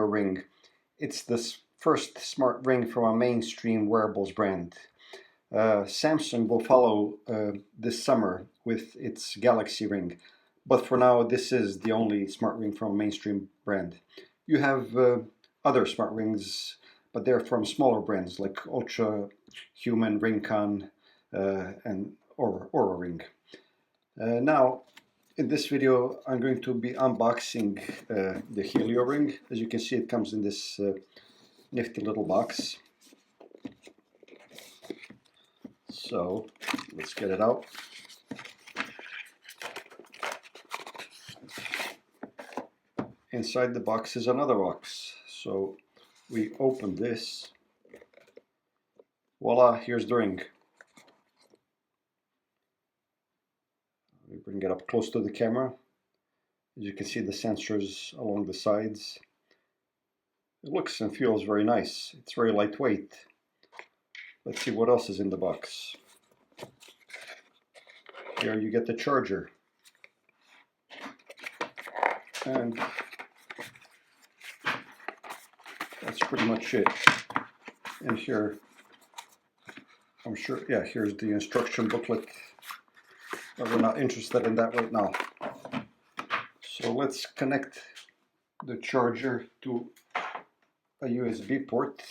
Helio Ring. It's the first smart ring from a mainstream wearables brand. Samsung will follow this summer with its Galaxy Ring, but for now this is the only smart ring from a mainstream brand. You have other smart rings, but they're from smaller brands like Ultra Human, Ringcon, and Aura Ring. Now, in this video, I'm going to be unboxing the Helio Ring. As you can see, it comes in this nifty little box. So, let's get it out. Inside the box is another box. So, we open this. Voila, here's the ring. We bring it up close to the camera. As you can see, the sensors along the sides. It looks and feels very nice. It's very lightweight. Let's see what else is in the box. Here you get the charger. And that's pretty much it. And here, I'm sure, yeah, here's the instruction booklet. But we're not interested in that right now. So let's connect the charger to a USB port.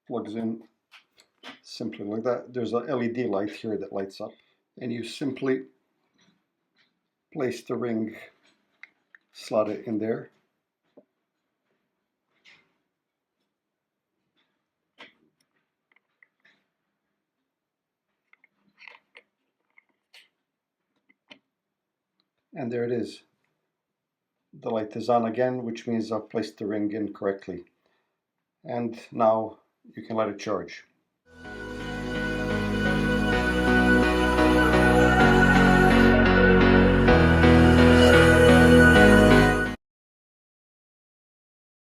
Plugs in simply like that. There's a LED light here that lights up, and you simply place the ring, slot it in there. And there it is. The light is on again, which means I've placed the ring in correctly. And now you can let it charge.